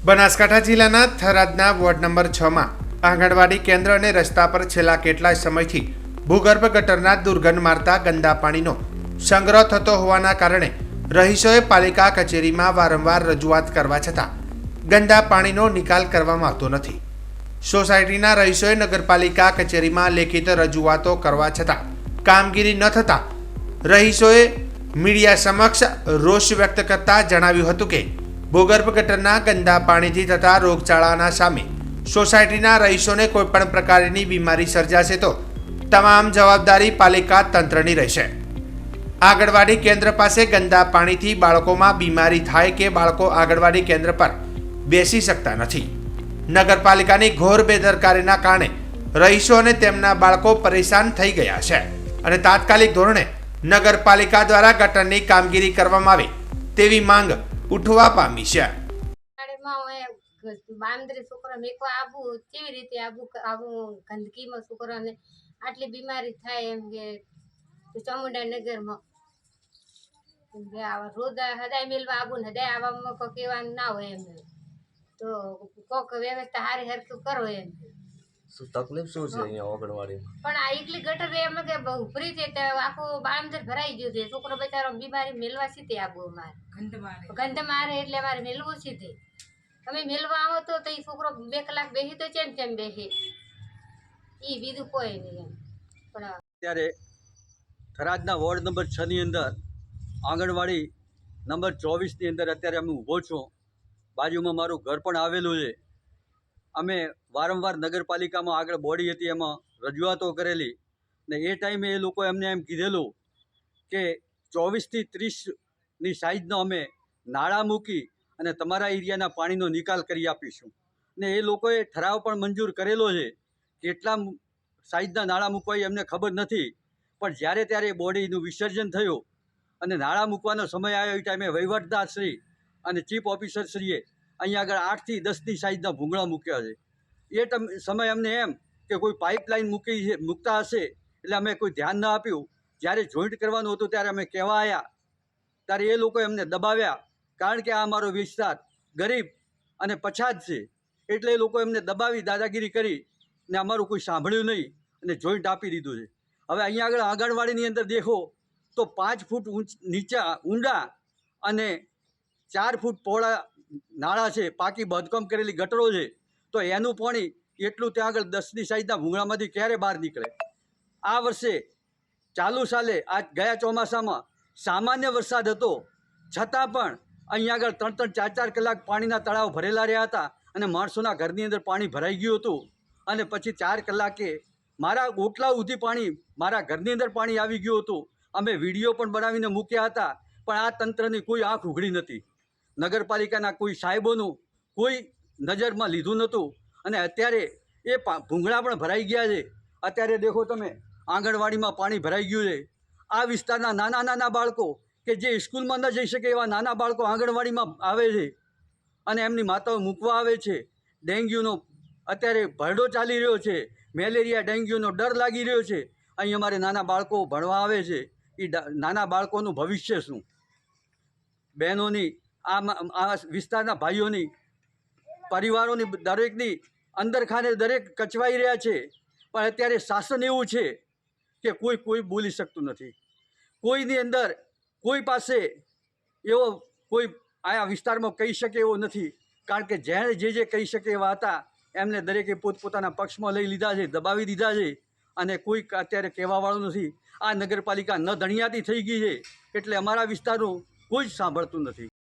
બનાસકાંઠા જિલ્લાના થરાદના ward number 6માં આંગણવાડી કેન્દ્ર અને રસ્તા પર છેલ્લા કેટલાય સમયથી ભૂગર્ભ ગટરના દુર્ગંધ મારતા ગંદા પાણીનો સંગ્રહ થતો હોવાના કારણે રહીશોએ પાલિકા કચેરીમાં વારંવાર રજૂઆત કરવા છતાં ગંદા પાણીનો નિકાલ કરવામાં આવતો નથી। સોસાયટીના રહીશોએ નગરપાલિકા કચેરીમાં લેખિત રજૂઆતો કરવા છતાં કામગીરી ન થતાં રહીશોએ મીડિયા સમક્ષ રોષ વ્યક્ત કરતા જણાવ્યું હતું કે ભૂગર્ભ ગટરના ગંદા પાણીથી થતા રોગચાળાના સામે સોસાયટીના રહીશોને કોઈપણ પ્રકારની બીમારી સર્જાશે તો તમામ જવાબદારી પાલિકા તંત્રની રહેશે। આંગણવાડી કેન્દ્ર પાસે ગંદા પાણીથી બાળકોમાં બીમારી થાય કે બાળકો આંગણવાડી કેન્દ્ર પર બેસી શકતા નથી। નગરપાલિકાની ઘોર બેદરકારીના કારણે રહીશો અને તેમના બાળકો પરેશાન થઈ ગયા છે અને તાત્કાલિક ધોરણે નગરપાલિકા દ્વારા ગટરની કામગીરી કરવામાં આવે તેવી માંગ ઉઠવા પામી છે। બાંદરી છોકરા મેકો આબુ કેવી રીતે આવું ગંદકીમાં છોકરાને આટલી બીમારી થાય એમ કે ચામુંડા નગરમાં રોજ હદાય મેલવા આબુ ને હદાય આવવામાં કોઈ કહેવાનું ના હોય એમ તો કોક વ્યવસ્થા હારી હરખું કરો એમ। શું તકલીફ શું છે અહીંયા આંગણવાડીમાં? પણ આ એકલી ગટર એમ કે ઉપરી છે તો આખું બાંદર ભરાઈ ગયું છે। છોકરો બચારો બીમારી મેલવા સીધે આબુ અમારે ગંધ મારે એટલે અમારે મેલવું સીધે। તમે મેલવા આવો તો એ છોકરો 2 કલાક બેસી તો ચેમ બેસી એ બીજું કોઈ નહીં એમ। પણ અત્યારે થરાદના વોર્ડ નંબર 6 ની અંદર આંગણવાડી નંબર 24 ની અંદર અત્યારે અમે ઊભો છું। બાજુમાં મારું ઘર પણ આવેલું છે। અમે વારંવાર નગરપાલિકામાં આગળ બોડી હતી એમાં રજૂઆતો કરેલી ને એ ટાઈમે એ લોકો એમને એમ કીધેલું કે 24 થી 30ની સાઈઝનો અમે નાળા મૂકી અને તમારા એરિયાના પાણીનો નિકાલ કરી આપીશું ને એ લોકોએ ઠરાવ પણ મંજૂર કરેલો છે। કેટલા સાઈઝના નાળા મૂકવા એમને ખબર નથી, પણ જ્યારે ત્યારે બોડીનું વિસર્જન થયું અને નાળા મૂકવાનો સમય આવ્યો એ ટાઈમે વહીવટદારશ્રી અને ચીફ ઓફિસરશ્રીએ અહીંયા આગળ 8 થી 10ની સાઈઝના ભૂંગળા મૂક્યા છે। એ સમય અમને એમ કે કોઈ પાઇપલાઇન મૂકતા હશે એટલે અમે કોઈ ધ્યાન ન આપ્યું। જ્યારે જોઈન્ટ કરવાનું હતું ત્યારે અમે કહેવા આવ્યા ત્યારે એ લોકોએ અમને દબાવ્યા, કારણ કે આ અમારો વિસ્તાર ગરીબ અને પછાત છે એટલે એ લોકો એમને દબાવી દાદાગીરી કરી ને અમારું કોઈ સાંભળ્યું નહીં અને જોઈન્ટ આપી દીધું છે। હવે અહીંયા આગળ આંગણવાડીની અંદર દેખો તો 5 ફૂટ ઊંડા અને 4 ફૂટ પહોળા નાળા છે, પાકી બાંધકામ કરેલી ગટરો છે, તો એનું પાણી એટલું ત્યાં આગળ 10ની સાઈઝના ભૂંગળામાંથી ક્યારે બહાર નીકળે? આ વર્ષે ચાલુ સાલે આ ગયા ચોમાસામાં સામાન્ય વરસાદ હતો છતાં પણ અહીંયા આગળ 3-3, 4-4 કલાક પાણીના તળાવ ભરેલા રહ્યા હતા અને માણસોના ઘરની અંદર પાણી ભરાઈ ગયું હતું અને પછી 4 કલાકે મારા ઓટલા સુધી પાણી મારા ઘરની અંદર પાણી આવી ગયું હતું। અમે વિડીયો પણ બનાવીને મૂક્યા હતા, પણ આ તંત્રની કોઈ આંખ ઉઘડી નથી। નગરપાલિકાના કોઈ સાહેબોનું કોઈ નજરમાં લીધું નહોતું અને અત્યારે એ ભૂંગળા પણ ભરાઈ ગયા છે। અત્યારે દેખો તમે આંગણવાડીમાં પાણી ભરાઈ ગયું છે। આ વિસ્તારના નાના બાળકો કે જે સ્કૂલમાં ન જઈ શકે એવા નાના બાળકો આંગણવાડીમાં આવે છે અને એમની માતાઓ મૂકવા આવે છે। ડેન્ગ્યુનો અત્યારે ભરડો ચાલી રહ્યો છે, મેલેરિયા ડેન્ગ્યુનો ડર લાગી રહ્યો છે। અહીં અમારે નાના બાળકો ભણવા આવે છે, એ નાના બાળકોનું ભવિષ્ય શું? બહેનોની આ વિસ્તારના ભાઈઓની પરિવારોની દરેકની અંદર ખાને દરેક કચવાઈ રહ્યા છે, પણ અત્યારે શાસન એવું છે કે કોઈ બોલી શકતું નથી। કોઈની અંદર કોઈ પાસે એવો કોઈ આ વિસ્તારમાં કહી શકે એવો નથી, કારણ કે જેણે જે કહી શકે એવા હતા એમને દરેકે પોતપોતાના પક્ષમાં લઈ લીધા છે, દબાવી દીધા છે અને કોઈ અત્યારે કહેવાવાળું નથી। આ નગરપાલિકા ન ધણિયાતી થઈ ગઈ છે એટલે અમારા વિસ્તારનું કોઈ જ સાંભળતું નથી।